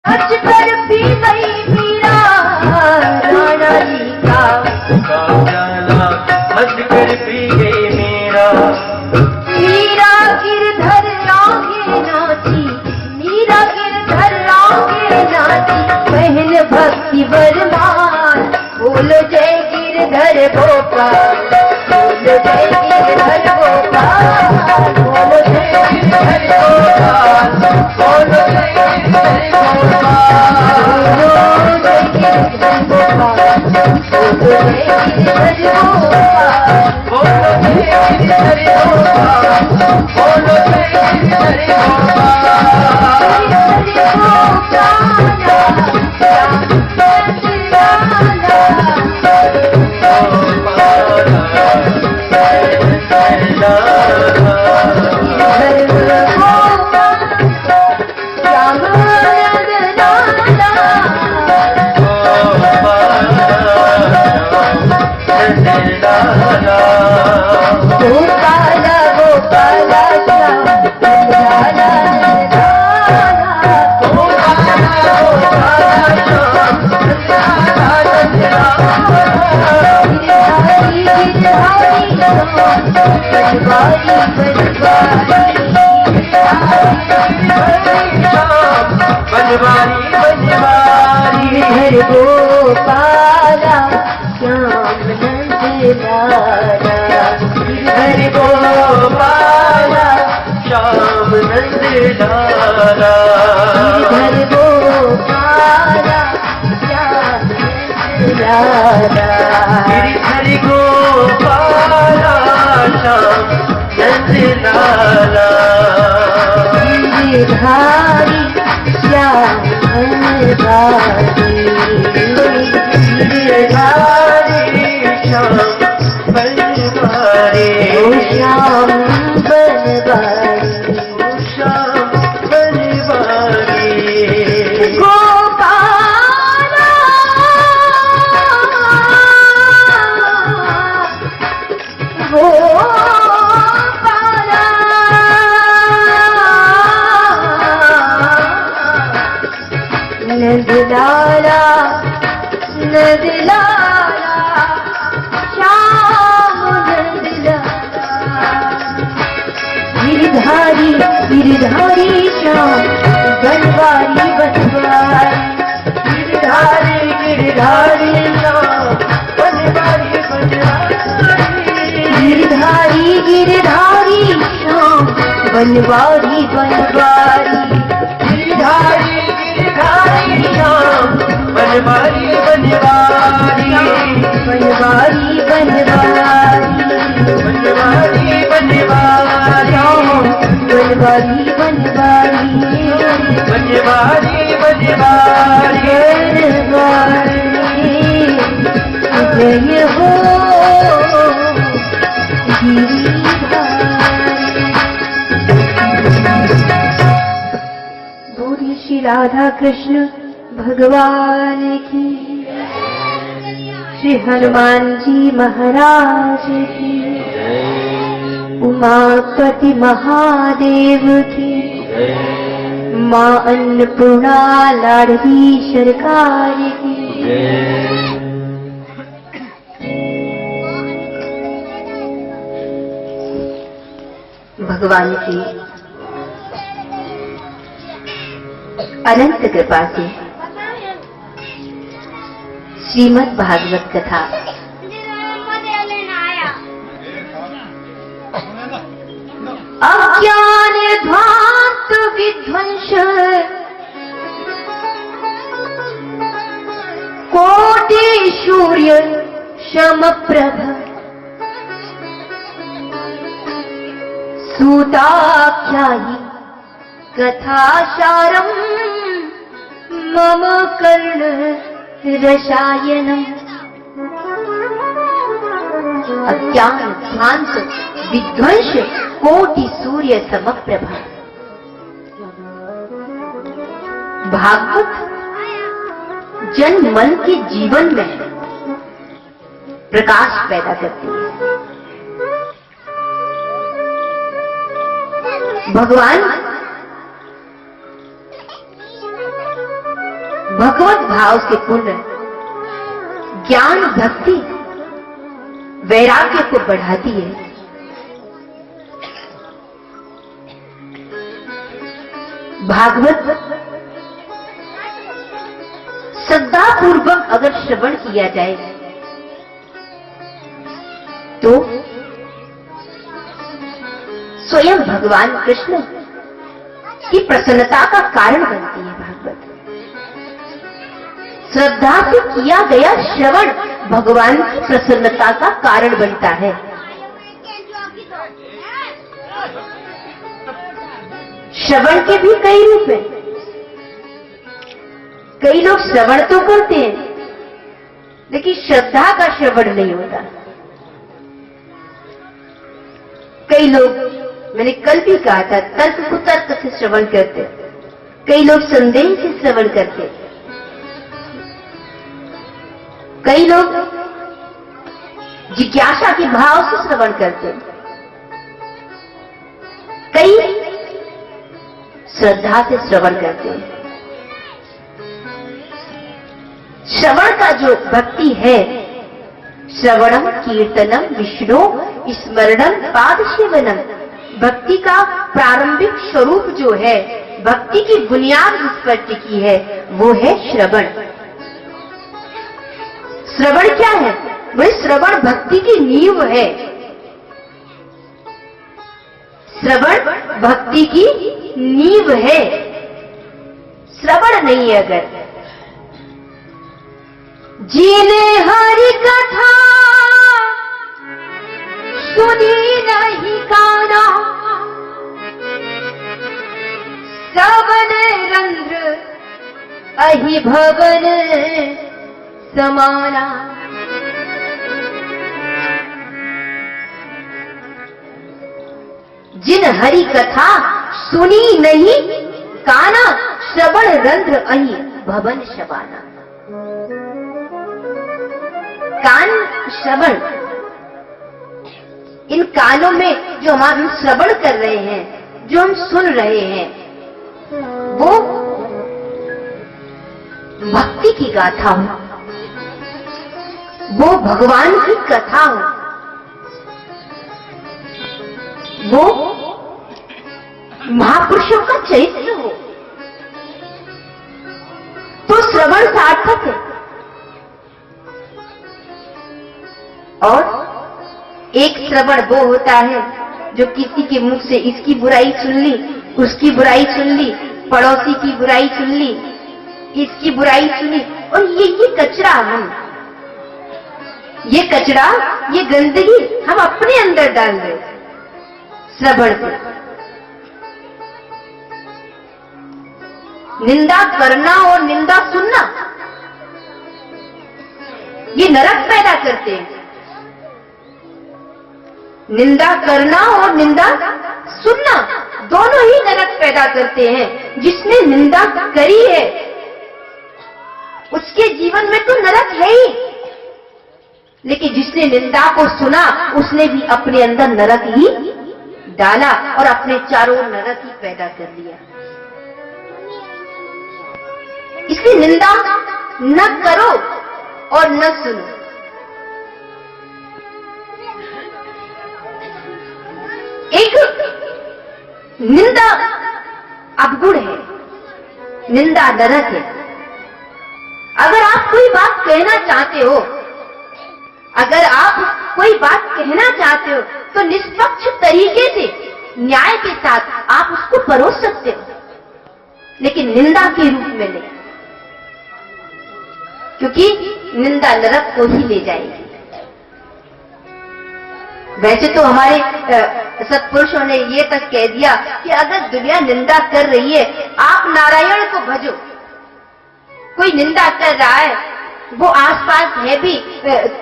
हज कर पी गई मीरा राणा जी का प्याला हज कर पी गई मीरा। मीरा गिरधर आगे नाची, मीरा गिरधर आगे नाची, बहन भक्ति बरमान बोलो जय गिरधर गोपाल, बोलो जय गिरधर गोपाल, बोलो जय गिरधर गोपाल, बोलो जय गिरधर गोपाल, बोलो जय गिरधर गोपाल, बोलो जय गिरधर गोपाल, बोलो जय गिरधर गोपाल, बोलो जय गिरधर बनवारी बनवारी हर गोपाला श्याम नंद लाला, हर गोपाला श्याम नंद लाला, हर गोपाला श्याम नंद लाला, हरि गोपाला श्याम नंद लाला, गिरधारी श्याम बनवारी, गिरधारी श्याम बनवारी, श्याम बनवारी, श्याम बनवारी, गोपाला गोपाला नंद लाला, नंद लाला श्याम नंद लाला, गिरधारी गिरधारी श्याम बनवारी बनवारी, गिरधारी गिरधारी श्याम बनवारी बनवारी, गिरधारी गिरधारी श्याम बनवारी बनवारी, गिरधारी गिरधारी श्याम बनवारी बनवारी, बनवारी बनवारी, बनवारी बनवारी, बनवारी बनवारी, बनवारी बनवारी, जय हो बोलिए श्री राधा कृष्ण भगवान की, श्री हनुमान जी महाराज की, उमापति महादेव की, माँ अन्नपूर्णा लाडली सरकार की। भगवान की अनंत कृपा से श्रीमद् भागवत कथा अज्ञान ध्वांत विध्वंस कोटि सूर्य समप्रभ सूताख्यायि कथासारम् मम कर्ण रसायनम्। अज्ञान ध्वांत विध्वंस कोटि सूर्य समप्रभा। भागवत जन मन के जीवन में प्रकाश पैदा करती है। भगवान भगवत भाव से पूर्ण ज्ञान भक्ति वैराग्य को बढ़ाती है। भागवत श्रद्धा पूर्वक अगर श्रवण किया जाए तो स्वयं भगवान कृष्ण की प्रसन्नता का कारण बनती है। भागवत श्रद्धा से किया गया श्रवण भगवान की प्रसन्नता का कारण बनता है। श्रवण के भी कई रूप हैं। कई लोग श्रवण तो करते हैं लेकिन श्रद्धा का श्रवण नहीं होता। कई लोग, मैंने कल भी कहा था, तर्क कुतर्क से श्रवण करते, कई लोग संदेह से श्रवण करते, कई लोग जिज्ञासा के भाव से श्रवण करते, कई श्रद्धा से श्रवण करते हैं। श्रवण का जो भक्ति है, श्रवणम कीर्तनम विष्णु स्मरणम पाद सेवनम, भक्ति का प्रारंभिक स्वरूप जो है, भक्ति की बुनियाद जिस पर टिकी है वो है श्रवण। श्रवण क्या है? वह श्रवण भक्ति की नींव है। श्रवण भक्ति की नींव है। श्रवण नहीं है अगर, जिने हरि कथा सुनी नहीं काना, श्रवण रंध्र अहि भवन समाना। जिन हरि कथा सुनी नहीं काना, श्रवण रंध्र अहि भवन समाना। कान, श्रवण, इन कानों में जो हम श्रवण कर रहे हैं, जो हम सुन रहे हैं, वो भक्ति की गाथा हो, वो भगवान की कथा हो, वो महापुरुषों का चरित्र हो, तो श्रवण सार्थक है। और एक श्रवण वो होता है जो किसी के मुख से इसकी बुराई सुन ली, उसकी बुराई सुन ली, पड़ोसी की बुराई सुन ली, इसकी बुराई सुनी, और ये कचरा, ये कचरा, ये गंदगी हम अपने अंदर डाल रहे श्रवण से। निंदा करना और निंदा सुनना ये नरक पैदा करते हैं। निंदा करना और निंदा सुनना दोनों ही नरक पैदा करते हैं। जिसने निंदा करी है उसके जीवन में तो नरक है ही, लेकिन जिसने निंदा को सुना उसने भी अपने अंदर नरक ही डाला और अपने चारों नरक ही पैदा कर लिया। इसलिए निंदा न करो और न सुनो। एक निंदा अवगुण है, निंदा नरक है। अगर आप कोई बात कहना चाहते हो, अगर आप कोई बात कहना चाहते हो तो निष्पक्ष तरीके से न्याय के साथ आप उसको परोस सकते हो, लेकिन निंदा के रूप में नहीं, क्योंकि निंदा नरक को ही ले जाएगी। वैसे तो हमारे सत्पुरुषों ने ये तक कह दिया कि अगर दुनिया निंदा कर रही है, आप नारायण को भजो। कोई निंदा कर रहा है, वो आसपास है भी,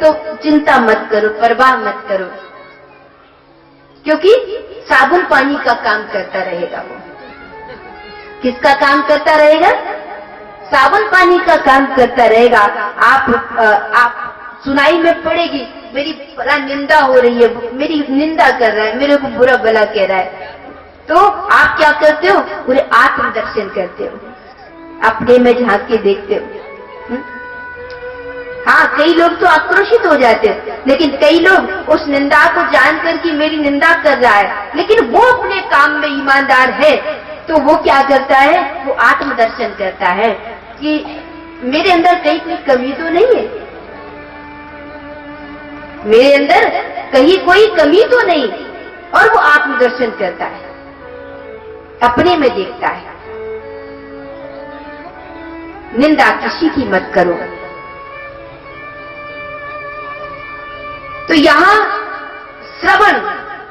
तो चिंता मत करो, परवाह मत करो, क्योंकि साबुन पानी का काम करता रहेगा। वो किसका काम करता रहेगा? साबुन पानी का काम करता रहेगा। आप सुनाई में पड़ेगी, मेरी बड़ा निंदा हो रही है, मेरी निंदा कर रहा है, मेरे को बुरा भला कह रहा है, तो आप क्या करते हो? पूरे आत्मदर्शन करते हो। अपने में झांक के देखते हो? हाँ, कई लोग तो आक्रोशित हो जाते हैं, लेकिन कई लोग उस निंदा को जानकर कि मेरी निंदा कर रहा है, लेकिन वो अपने काम में ईमानदार है, तो वो क्या करता है? वो आत्मदर्शन करता है कि मेरे अंदर कहीं कोई कमी तो नहीं है, मेरे अंदर कहीं कोई कमी तो नहीं, और वो आत्मदर्शन करता है, अपने में देखता है। निंदा किसी की मत करो। तो यहां श्रवण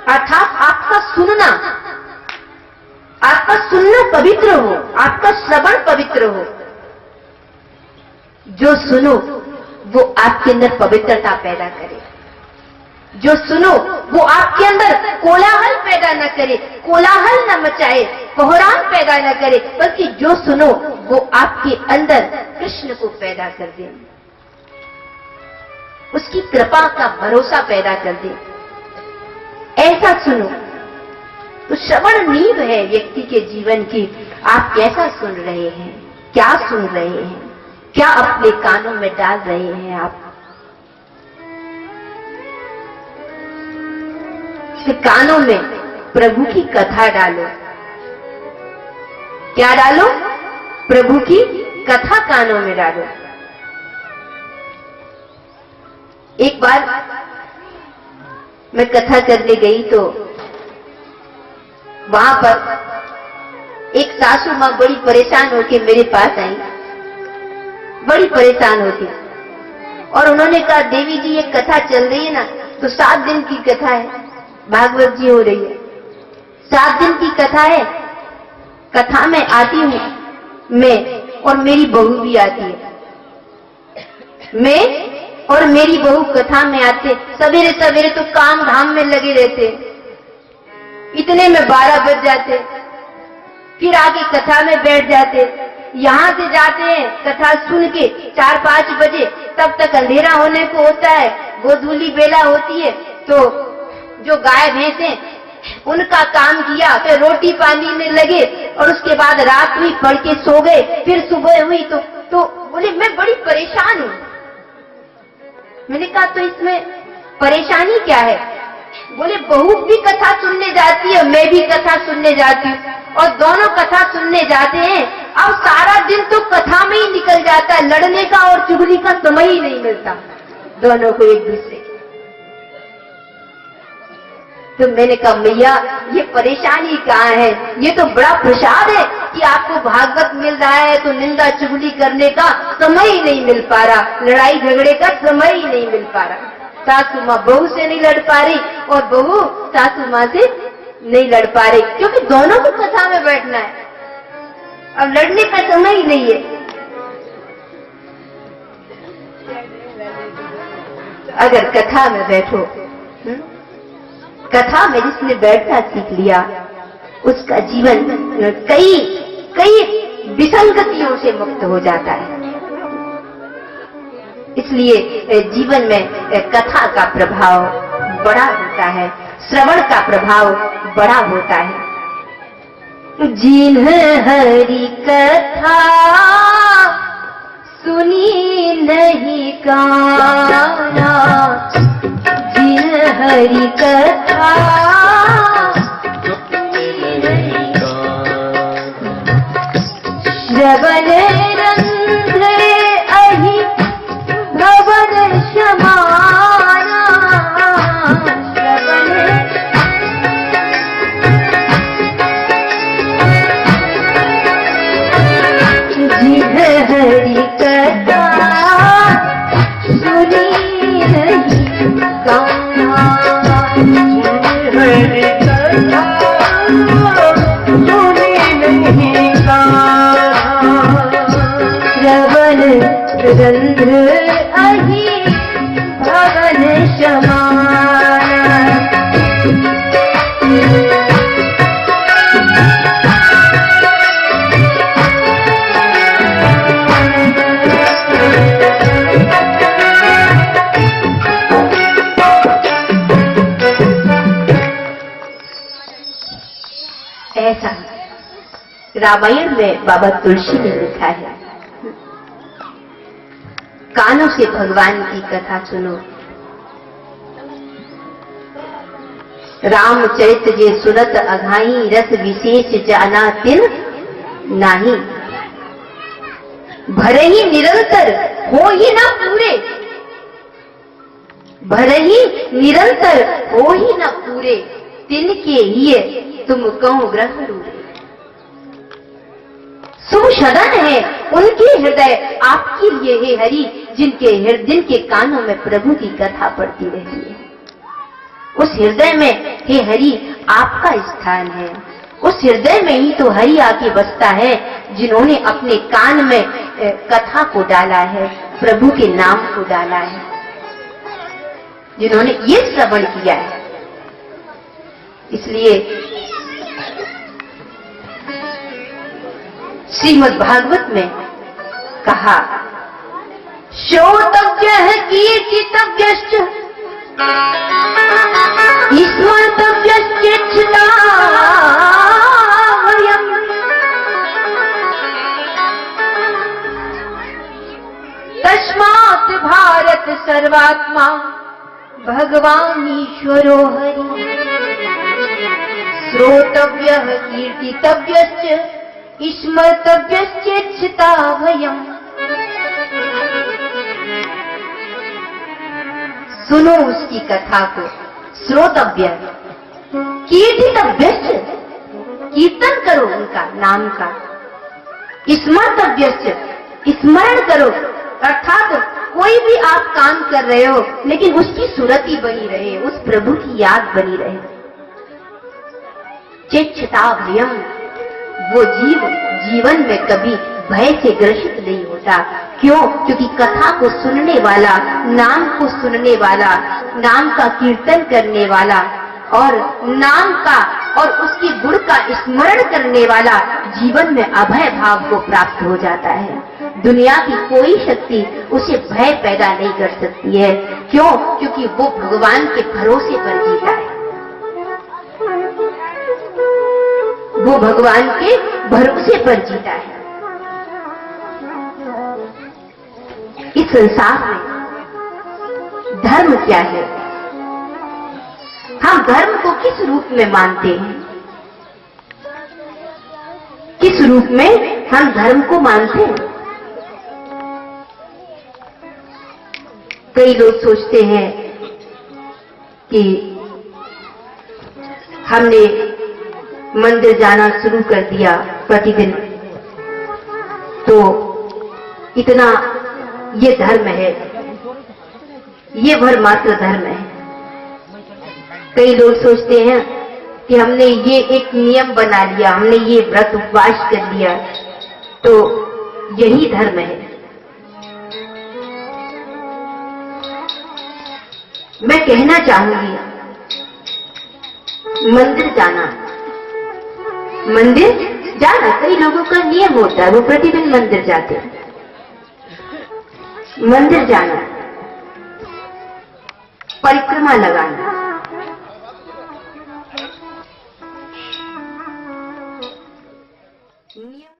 अर्थात आपका सुनना पवित्र हो, आपका श्रवण पवित्र हो। जो सुनो वो आपके अंदर पवित्रता पैदा करे, जो सुनो वो आपके अंदर कोलाहल पैदा न करे, कोलाहल न मचाए, कोहराम पैदा न करे, बल्कि जो सुनो वो आपके अंदर कृष्ण को पैदा कर दे, उसकी कृपा का भरोसा पैदा कर दे। ऐसा सुनो। तो श्रवण नींव है व्यक्ति के जीवन की। आप कैसा सुन रहे हैं, क्या सुन रहे हैं, क्या अपने कानों में डाल रहे हैं आप? कानों में प्रभु की कथा डालो। क्या डालो? प्रभु की कथा कानों में डालो। एक बार मैं कथा करने गई तो वहां पर एक सासू मां बड़ी परेशान होकर मेरे पास आई, बड़ी परेशान होती, और उन्होंने कहा देवी जी ये कथा चल रही है ना, तो 7 दिन की कथा है, भागवत जी हो रही है, 7 दिन की कथा है, कथा में आती हूं मैं और मेरी बहू भी आती है, मैं और मेरी बहू कथा में आते, सवेरे सवेरे तो काम धाम में लगे रहते, इतने में 12 बज जाते, फिर आके कथा में बैठ जाते, यहां से जाते हैं कथा सुन के 4-5 बजे, तब तक अंधेरा होने को होता है, गोधूली बेला होती है, तो जो गाय भैंसे उनका काम किया, फिर रोटी पानी में लगे, और उसके बाद रात हुई, पढ़ के सो गए, फिर सुबह हुई तो बोले मैं बड़ी परेशान हूं। मैंने कहा तो इसमें परेशानी क्या है? बोले बहू भी कथा सुनने जाती है, मैं भी कथा सुनने जाती हूँ, और दोनों कथा सुनने जाते हैं, अब सारा दिन तो कथा में ही निकल जाता है, लड़ने का और चुगली का समय ही नहीं मिलता दोनों को एक दूसरे। तो मैंने कहा मैया ये परेशानी कहाँ है? ये तो बड़ा प्रसाद है कि आपको भागवत मिल रहा है, तो निंदा चुगली करने का समय ही नहीं मिल पा रहा, लड़ाई झगड़े का समय ही नहीं मिल पा रहा। सासू माँ बहू से नहीं लड़ पा रही और बहू सासू माँ से नहीं लड़ पा रही, क्योंकि दोनों को कथा में बैठना है, अब लड़ने का समय ही नहीं है। अगर कथा में बैठो, कथा में जिसने बैठना सीख लिया, उसका जीवन कई विसंगतियों से मुक्त हो जाता है। इसलिए जीवन में कथा का प्रभाव बड़ा होता है, श्रवण का प्रभाव बड़ा होता है। जिन्हें हरि कथा सुनी नहीं काना, जिन्हें हरि कथा श्रवण रंध्र अहि भवन समाना, श्रवण जिन्हें हरि कथा सुनी नहीं काना, हरि कथा सुनी नहीं काना, श्रवण रंध्र अहि भवन समाना। ऐसा रामायण में बाबा तुलसी ने लिखा है, कानों से भगवान की कथा सुनो, रामचरित जे सुनत अघाई, रस विशेष जाना तिन नाही। भरे ही निरंतर हो ही न पूरे, भरे ही निरंतर हो ही न पूरे, तिनके लिए तुम कहो ग्रह रूरे। सुम सदन है उनके हृदय आपके लिए है हरि, जिनके कानों में प्रभु की कथा पड़ती रहती है। उस हृदय में हे हरि आपका स्थान है, उस हृदय में ही तो हरि आके बसता है, जिन्होंने अपने कान में कथा को डाला है, प्रभु के नाम को डाला है, जिन्होंने ये श्रवण किया है। इसलिए श्रीमद् भागवत में कहा, श्रोतव्य है कीर्तितव्यश्च स्मर्तव्यश्चेच्छितावयम्। तस्मात् भारत सर्वात्मा भगवान ईश्वरो हरि। श्रोतव्यः कीर्तितव्यश्च स्मर्तव्यश्चेच्छितावयम्। सुनो उसकी कथा को, श्रोतव्य, कीर्तितव्य, कीर्तन करो उनका नाम का, स्मर्तव्य, स्मरण करो, अर्थात कोई भी आप काम कर रहे हो लेकिन उसकी सुरति बनी रहे, उस प्रभु की याद बनी रहे। चेच्छिताभयम्, वो जीवन में कभी भय से ग्रसित नहीं होता। क्यों? क्योंकि कथा को सुनने वाला, नाम को सुनने वाला, नाम का कीर्तन करने वाला और नाम का और उसके गुण का स्मरण करने वाला जीवन में अभय भाव को प्राप्त हो जाता है। दुनिया की कोई शक्ति उसे भय पैदा नहीं कर सकती है। क्यों? क्योंकि वो भगवान के भरोसे पर जीता है, वो भगवान के भरोसे पर जीता है। इस संसार में धर्म क्या है? हम धर्म को किस रूप में मानते हैं? किस रूप में हम धर्म को मानते हैं? कई लोग सोचते हैं कि हमने मंदिर जाना शुरू कर दिया प्रतिदिन, तो इतना ये धर्म है, ये भर मात्र धर्म है। कई लोग सोचते हैं कि हमने ये एक नियम बना लिया, हमने ये व्रत उपवास कर लिया, तो यही धर्म है। मैं कहना चाहूंगी, मंदिर जाना कई लोगों का नियम होता है, वो प्रतिदिन मंदिर जाते हैं। मंदिर जाना, परिक्रमा लगाना,